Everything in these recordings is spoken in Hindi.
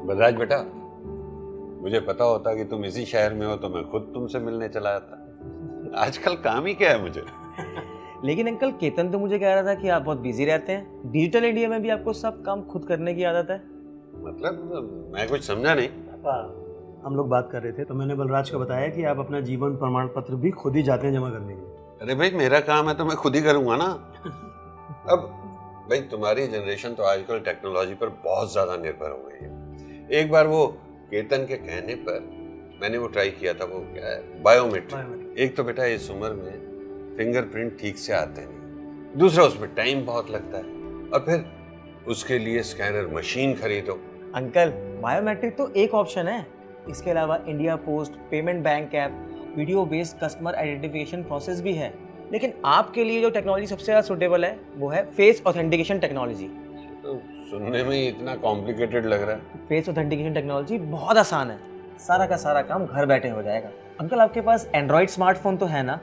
बलराज बेटा, मुझे पता होता कि तुम इसी शहर में हो तो मैं खुद तुमसे मिलने चला जाता। आजकल काम ही क्या है मुझे। लेकिन अंकल, केतन तो मुझे कह रहा था कि आप बहुत बिजी रहते हैं। डिजिटल इंडिया में भी आपको सब काम खुद करने की आदत है। मतलब मैं कुछ समझा नहीं। पापा, हम लोग बात कर रहे थे तो मैंने बलराज को बताया कि आप अपना जीवन प्रमाण पत्र भी खुद ही जाते हैं जमा करने के लिए। अरे भाई, मेरा काम है तो मैं खुद ही करूंगा ना। अब भाई, तुम्हारी जनरेशन तो आजकल टेक्नोलॉजी पर बहुत ज्यादा निर्भर हो गई है। एक बार वो केतन के कहने पर मैंने वो ट्राई किया था, वो क्या है, बायोमेट्रिक। एक तो बेटा इस उम्र में फिंगरप्रिंट ठीक से आते नहीं, दूसरा उसमें टाइम बहुत लगता है, और फिर उसके लिए स्कैनर मशीन खरीदो। अंकल, बायोमेट्रिक तो एक ऑप्शन है, इसके अलावा India post, payment bank app, video based customer identification process भी है। लेकिन आपके लिए जो टेक्नोलॉजी सबसे ज़्यादा सुटेबल है वो है फेस ऑथेंटिकेशन टेक्नोलॉजी। तो सुनने में ही इतना कॉम्प्लिकेटेड लग रहा है। फेस ऑथेंटिकेशन टेक्नोलॉजी बहुत आसान है, सारा का सारा काम घर बैठे हो जाएगा। अंकल, आपके पास एंड्रॉइड स्मार्टफोन तो है ना?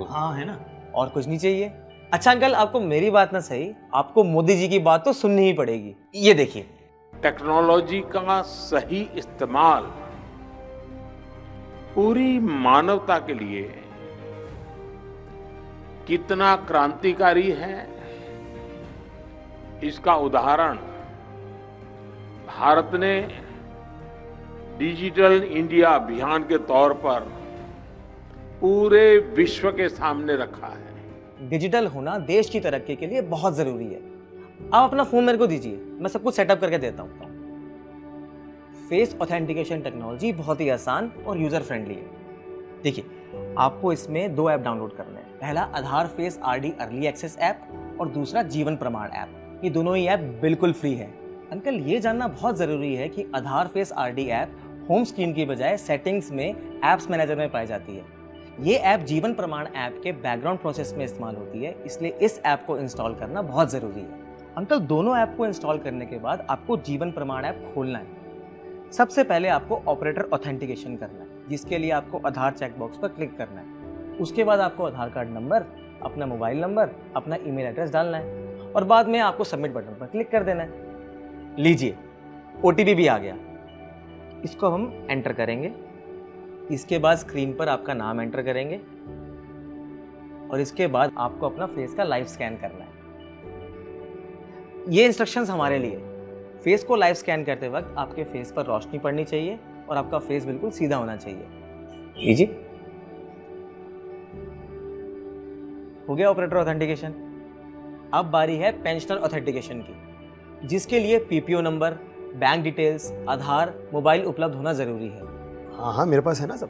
हाँ है ना। और कुछ नहीं चाहिए? अच्छा अंकल, आपको मेरी बात ना सही, आपको मोदी जी की बात तो सुननी ही पड़ेगी। ये देखिए, टेक्नोलॉजी का सही इस्तेमाल पूरी मानवता के लिए कितना क्रांतिकारी है, इसका उदाहरण भारत ने डिजिटल इंडिया अभियान के तौर पर पूरे विश्व के सामने रखा है। डिजिटल होना देश की तरक्की के लिए बहुत जरूरी है। आप अपना फोन मेरे को दीजिए, मैं सब कुछ सेटअप करके देता हूँ। फेस ऑथेंटिकेशन टेक्नोलॉजी बहुत ही आसान और यूजर फ्रेंडली है। देखिए, आपको इसमें 2 ऐप डाउनलोड करने हैं। पहला Aadhaar face RD early access app और दूसरा जीवन प्रमाण ऐप। ये दोनों ही ऐप बिल्कुल फ्री है। अंकल, ये जानना बहुत जरूरी है कि Aadhaar face RD app home screen की बजाय सेटिंग्स में ऐप्स मैनेजर में पाई जाती है। ये ऐप जीवन प्रमाण ऐप के बैकग्राउंड प्रोसेस में इस्तेमाल होती है, इसलिए इस ऐप को इंस्टॉल करना बहुत जरूरी है। अंकल, दोनों ऐप को इंस्टॉल करने के बाद आपको जीवन प्रमाण ऐप खोलना है। सबसे पहले आपको ऑपरेटर ऑथेंटिकेशन करना है, जिसके लिए आपको आधार चेकबॉक्स पर क्लिक करना है। उसके बाद आपको आधार कार्ड नंबर, अपना मोबाइल नंबर, अपना ईमेल एड्रेस डालना है और बाद में आपको सबमिट बटन पर क्लिक कर देना है। लीजिए, ओटीपी भी आ गया। इसको हम एंटर करेंगे। इसके बाद स्क्रीन पर आपका नाम एंटर करेंगे और इसके बाद आपको अपना फेस का लाइव स्कैन करना है। ये इंस्ट्रक्शंस हमारे लिए। फेस को लाइव स्कैन करते वक्त आपके फेस पर रोशनी पड़नी चाहिए और आपका फेस बिल्कुल सीधा होना चाहिए। लीजिए, हो गया ऑपरेटर ऑथेंटिकेशन। अब बारी है पेंशनर ऑथेंटिकेशन की, जिसके लिए पीपीओ नंबर, बैंक डिटेल्स, आधार, मोबाइल उपलब्ध होना जरूरी है। हाँ, मेरे पास है ना सब।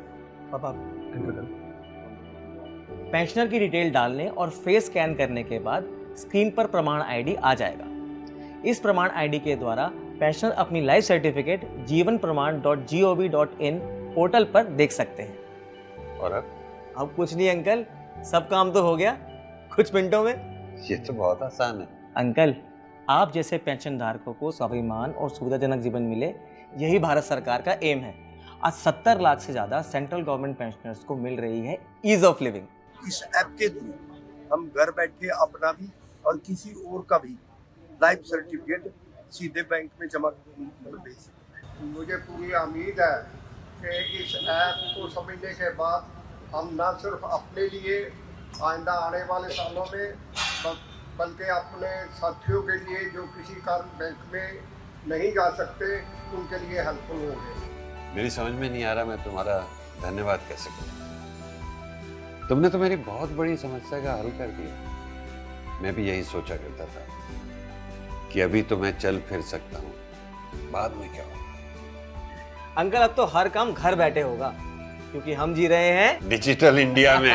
पापा, एंटर कर। पेंशनर की डिटेल डालने और फेस स्कैन करने के बाद स्क्रीन पर प्रमाण आईडी आ जाएगा। इस प्रमाण आईडी के द्वारा पेंशनर अपनी लाइफ सर्टिफिकेट जीवन प्रमाण.gov.in पोर्टल पर देख सकते हैं। और अब कुछ नहीं अंकल, सब काम तो हो गया कुछ मिनटों में। ये तो बहुत आसान है। अंकल, आप जैसे पेंशन धारकों को स्वाभिमान और सुविधाजनक जीवन मिले, यही भारत सरकार का एम है। आज 70 लाख से ज्यादा सेंट्रल गवर्नमेंट पेंशनर्स को मिल रही है ईज ऑफ लिविंग। इस ऐप के थ्रू हम घर बैठे अपना भी और किसी और का भी लाइफ सर्टिफिकेट सीधे बैंक में जमा भेज सकते। मुझे पूरी उम्मीद है कि इस ऐप को समझने के बाद हम न सिर्फ अपने लिए आइंदा आने वाले सालों में बल्कि अपने साथियों के लिए जो किसी कारण बैंक में नहीं जा सकते, उनके लिए हेल्पफुल होंगे। मेरी समझ में नहीं आ रहा मैं तुम्हारा धन्यवाद कैसे करूं। तुमने तो मेरी बहुत बड़ी समस्या का हल कर दिया। मैं भी यही सोचा करता था कि अभी तो मैं चल फिर सकता हूँ, बाद में क्या होगा। अंकल, अब तो हर काम घर बैठे होगा, क्योंकि हम जी रहे हैं डिजिटल इंडिया में।